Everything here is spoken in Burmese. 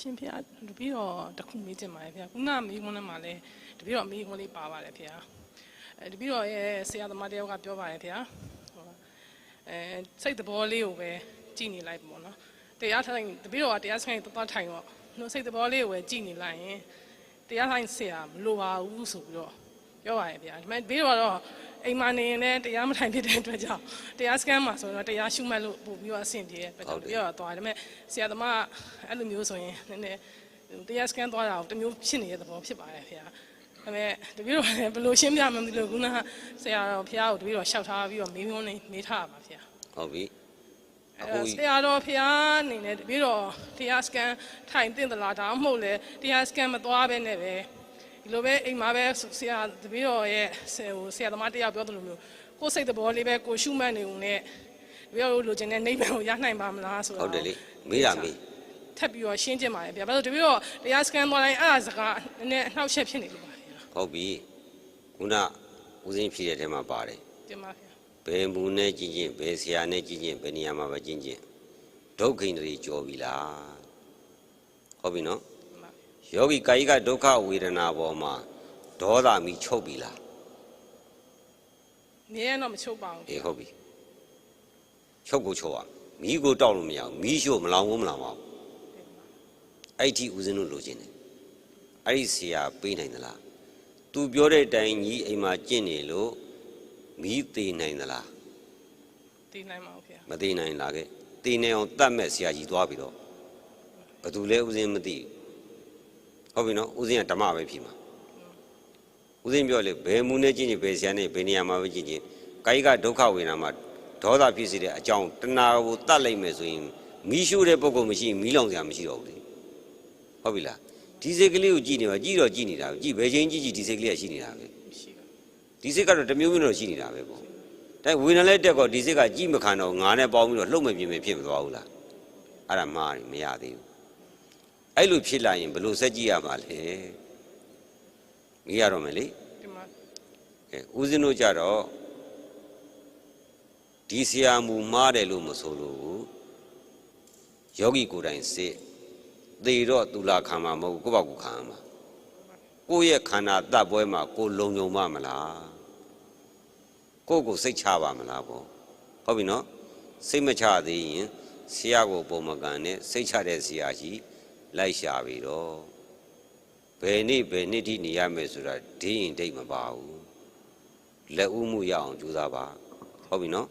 ရှင်ဖေတပည့်တော်တခုမေးချင်ပါတယ်ဖေခုနမေးခွန်းထဲမှာလည်းတပည့်တော်မေးခွန်းလေးပါပါတယ်ဖေတပည့်တော်ရဲ့ဆရာသမားတယောက်ကပြောပါတယ်ဖေစိတ်သဘောလေးကိုပဲကြည်နေလိုက်ပေါ့နော်တရားထိုင်တပည့်တော်ကတရားဆိုင်သွားထိုင်တော့နှုတ်စိတ်သဘောလေးကိုပဲကြည်နေလိုက်ရင်တရားထိုင်ဆရာမလိုပါဘူးဆိုပြီးတော့ပြောပါတယ်ဖေဒါပေမဲ့တပည့်တော်ကတော့အိမ်မှာနေရင်လည်းတရားမထိုင်ဖြစ်တဲ့အတွက်ကြောင့်တရားစကန်မှာဆိုတော့တရားရှုမှတ်လို့ပို့ပြီးတော့အဆင်ပြေတယ်ပဲတပည့်တော်သွားတယ်ဒါပေမဲ့ဆရာသမားအဲ့လိုမျိုးဆိုရင်နည်းနည်းတရားစကန်သွားတာတမျိုးဖြစ်နေတဲ့သဘောဖြစ်ပါတယ်ဖေဒါပေမဲ့တပည့်တော်လည်းဘယ်လိုရှင်းပြမှမသိလို့ခုနကဆရာတော်ဖေကိုတပည့်တော်ရှောက်ထားပြီးတော့မေးခွန်းနေမေးထားပါဖေဟုတ်ပြီဆရာတော်ဖေအနေနဲ့တပည့်တော်တရားစကန်ထိုင်တင်သလားဒါမှမဟုတ်လေတရားစကန်မသွားဘဲနဲ့ပဲဒီလိုပဲအိမ်မှာပဲဆရာတပည့်တော်ရဲ့ဆရာသမားတရားပြောသလိုမျိုးကိုယ်စိတ်သဘောလေးပဲကိုရှုမှတ်နေုံနဲ့တပည့်တော်လိုချင်တဲ့နိဗ္ဗာန်ကိုရနိုင်ပါမလားဆိုတော့ဟုတ်တယ်လေမေးတာမေးထပ်ပြီးတော့ရှင်းကျင်ပါတယ်ဗျာဘာလို့တပည့်တော်တရားစကန်သွားတိုင်းအဲ့ဒါစကားနည်းနည်းအနှောက်အယှက်ဖြစ်နေလို့ပါဗျာဟုတ်ပြီခုနဦးစင်းဖြေတဲ့ထဲမှာပါတယ်တင်ပါဗျာဘယ်မူနဲ့ကြည့်ချင်းဘယ်ဆရာနဲ့ကြည့်ချင်းဘယ်နေရာမှာပဲကြည့်ချင်းဒုက္ခိန္ဒြေကြော်ပြီလားဟုတ်ပြီနော်ယောဂီကာယကဒုက္ခဝေဒနာပေါ်မှာဒေါသမီချုပ်ပြီလားမြဲတော့မချုပ်ပါဘူးအေးဟုတ်ပြီချုပ်ကိုချုပ်ရမီးကိုတောက်လို့မရဘူးမီးရှို့မလောင်ဘူးမလောင်ပါဘူးအဲ့ဒီဦးဇင်းတို့လိုချင်တယ်အဲ့ဒီဆရာပေးနိုင်သလားသူပြောတဲ့အတိုင်းကြီးအိမ်မှာကျင့်နေလို့မီးသေးနိုင်သလားသေးနိုင်ပါဘူးခင်ဗျမသေးနိုင်လားခဲ့သေးနေအောင်တတ်မဲ့ဆရာကြီးသွားပြီတော့ဘယ်သူလဲဦးဇင်းမသိဟုတ်ပြီနော်ဦးဇင်းကဓမ္မပဲဖြစ်မှာဦးဇင်းပြောလေဘယ်မူနဲ့ကျင့်ချင်းဘယ်ဆရာနဲ့ဘယ်နေရာမှာပဲကျင့်ချင်းကာယကဒုက္ခဝေဒနာမှာဒေါသဖြစ်စေတဲ့အကြောင်းတဏှာကိုတတ်လိုက်မယ်ဆိုရင်မီးရှို့တဲ့ပုဂ္ဂိုလ်မရှိမီးလောင်စရာမရှိတော့ဘူးလေဟုတ်ပြီလားဒီစိတ်ကလေးကိုကြည့်နေပါကြည့်တော့ကြည့်နေတာပဲကြည့်ဘယ်ချိန်ကြည့်ကြည့်ဒီစိတ်ကလေးကရှိနေတာပဲဒီစိတ်ကတော့တမျိုးမျိုးတော့ရှိနေတာပဲပေါ့ဒါဝေဒနာလည်းတက်တော့ဒီစိတ်ကကြည့်မခံတော့ငါနဲ့ပေါင်းပြီးတော့လှုပ်မပြင်းမဖြစ်မသွားဘူးလားအဲ့ဒါမှားတယ်မရသေးဘူးအဲ့လိုဖြစ်လာရင်ဘယ်လိုဆက်ကြည့်ရမှာလဲမရတော့မယ်လေဦးဇင်းတို့ကြတော့ဒီဆရာမူမှားတယ်လို့မဆိုလို့ယောဂီကိုယ်တိုင်စစ်သေတော့သူလာခံမှာမဟုတ်ကိုယ့်ဘာကိုခံမှာကိုယ့်ရဲ့ခန္ဓာတပ်ပွဲမှာကိုယ်လုံုံမမလားကိုယ့်ကိုစိတ်ချပါမလားပေါ့ဟုတ်ပြီနော်စိတ်မချသေးရင်ဆရာကိုပုံမကန်နဲ့စိတ်ချတဲ့ဆရာကြီးလိုက်ရှာပြီတော့ဘယ်နေ့ထိနေရမယ်ဆိုတာဒိရင်ဒိတ်မပါဘူးလက်ဦးမှုရအောင်ကြိုးစားပါဟုတ်ပြီနော်